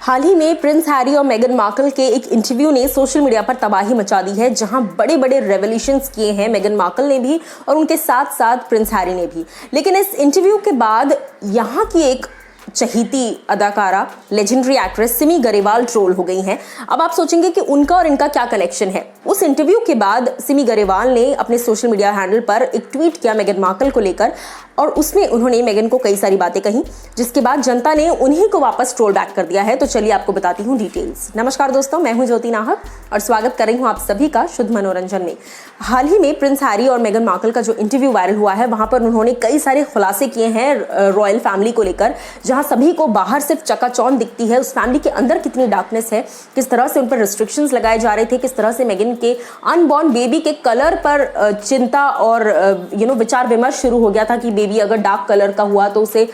हाल ही में Prince Harry और Megan Markle के एक इंटरव्यू ने सोशल मीडिया पर तबाही मचा दी है, जहां बड़े बड़े रेवोल्यूशंस किए हैं मेगन मार्कल ने भी और उनके साथ साथ प्रिंस हैरी ने भी। लेकिन इस इंटरव्यू के बाद यहां की एक चहीती अदाकारा legendary actress Simi Garewal troll हो गई हैं। अब आप सोचेंगे कि उनका और इनका क्या कनेक्शन है। उस इंटरव्यू के बाद सिमी गरेवाल ने अपने सोशल मीडिया हैंडल पर एक ट्वीट किया मेगन मार्कल को लेकर, और उसमें उन्होंने मेगन को कई सारी बातें कही, जिसके बाद जनता ने उन्हीं को वापस ट्रोल बैक कर दिया है। तो चलिए आपको बताती हूँ डिटेल्स। नमस्कार दोस्तों, मैं हूँ ज्योति नाहक और स्वागत कर रही हूँ आप सभी का शुद्ध मनोरंजन में। हाल ही में प्रिंस हैरी और मेगन मार्कल का जो इंटरव्यू वायरल हुआ है, वहां पर उन्होंने कई सारे खुलासे किए हैं रॉयल फैमिली को लेकर, जहां सभी को बाहर सिर्फ चकाचौंध दिखती है, उस फैमिली के अंदर कितनी डार्कनेस है, किस तरह से उन पर रिस्ट्रिक्शंस लगाए जा रहे थे, किस तरह से मेगन के अनबॉर्न बेबी के कलर पर चिंता और विचार विमर्श शुरू हो गया था कि बेबी अगर डार्क कलर का हुआ तो उसे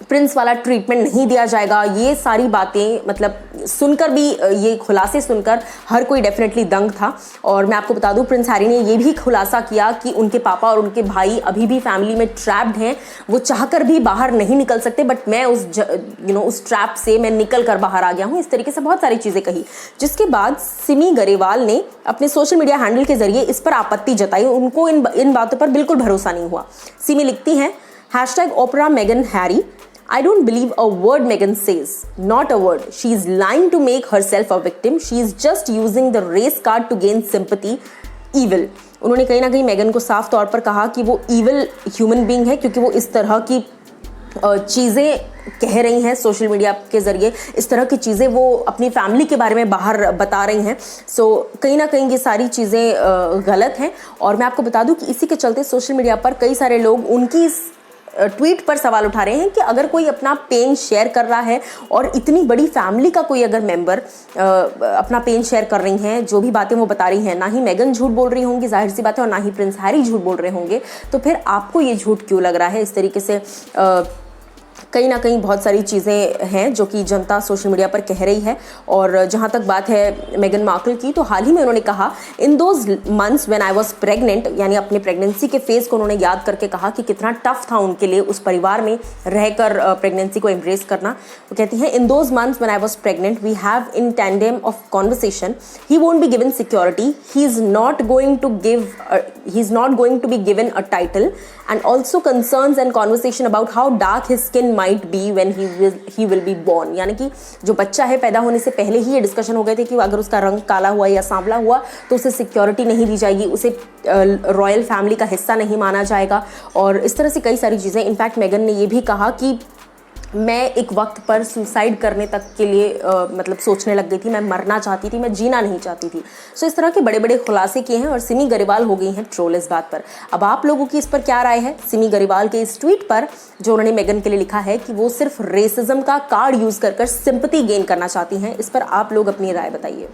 प्रिंस वाला ट्रीटमेंट नहीं दिया जाएगा। ये सारी बातें मतलब सुनकर भी, ये खुलासे सुनकर हर कोई डेफिनेटली दंग था। और मैं आपको बता दूं, प्रिंस हैरी ने ये भी खुलासा किया कि उनके पापा और उनके भाई अभी भी फैमिली में ट्रैप्ड हैं, वो चाहकर भी बाहर नहीं निकल सकते, बट मैं उस ट्रैप से मैं निकल कर बाहर आ गया हूँ। इस तरीके से बहुत सारी चीज़ें कही, जिसके बाद सिमी गरेवाल ने अपने सोशल मीडिया हैंडल के जरिए इस पर आपत्ति जताई। उनको इन बातों पर बिल्कुल भरोसा नहीं हुआ। सिमी लिखती हैं, #Oprah Meghan Harry. I don't believe a word Meghan says. Not a word. She is lying to make herself a victim. She is just using the race card to gain sympathy. Evil. उन्होंने कहीं ना कहीं Megan को साफ तौर पर कहा कि वो evil human being है, क्योंकि वो इस तरह की चीज़ें कह रही हैं सोशल मीडिया के ज़रिए। इस तरह की चीज़ें वो अपनी फैमिली के बारे में बाहर बता रही हैं। सो कहीं ना कहीं ये सारी चीज़ें गलत हैं। और मैं आपको बता दूं कि इसी के चलते सोशल मीडिया पर कई सारे लोग उनकी इस ट्वीट पर सवाल उठा रहे हैं कि अगर कोई अपना पेन शेयर कर रहा है और इतनी बड़ी फैमिली का कोई अगर मेंबर अपना पेन शेयर कर रही हैं, जो भी बातें वो बता रही हैं, ना ही मेगन झूठ बोल रही होंगी, जाहिर सी बात है, और ना ही प्रिंस हैरी झूठ बोल रहे होंगे, तो फिर आपको ये झूठ क्यों लग रहा है। इस तरीके से कहीं ना कहीं बहुत सारी चीज़ें हैं जो कि जनता सोशल मीडिया पर कह रही है। और जहाँ तक बात है मेगन मार्कल की, तो हाल ही में उन्होंने कहा, इन those months when I was pregnant, यानी अपने प्रेगनेंसी के फेज़ को उन्होंने याद करके कहा कि कितना टफ था उनके लिए उस परिवार में रहकर प्रेगनेंसी को एम्ब्रेस करना। वो कहती हैं, in those months when I was pregnant we have in tandem of conversation, he won't be given security, he is not going to be given a title, and also concerns and conversation about how dark his skin might be when he will be born। यानी कि जो बच्चा है, पैदा होने से पहले ही ये डिस्कशन हो गए थे कि अगर उसका रंग काला हुआ या सांवला हुआ तो उसे सिक्योरिटी नहीं दी जाएगी, उसे रॉयल फैमिली का हिस्सा नहीं माना जाएगा, और इस तरह से कई सारी चीज़ें। इनफैक्ट मेगन ने ये भी कहा कि मैं एक वक्त पर सुसाइड करने तक के लिए मतलब सोचने लग गई थी, मैं मरना चाहती थी, मैं जीना नहीं चाहती थी। सो इस तरह के बड़े बड़े खुलासे किए हैं और सिमी गरेवाल हो गई हैं ट्रोल इस बात पर। अब आप लोगों की इस पर क्या राय है? सिमी गरेवाल के इस ट्वीट पर जो उन्होंने मेगन के लिए लिखा है कि वो सिर्फ रेसिज्म का कार्ड यूज़ कर सिंपैथी गेन करना चाहती हैं, इस पर आप लोग अपनी राय बताइए।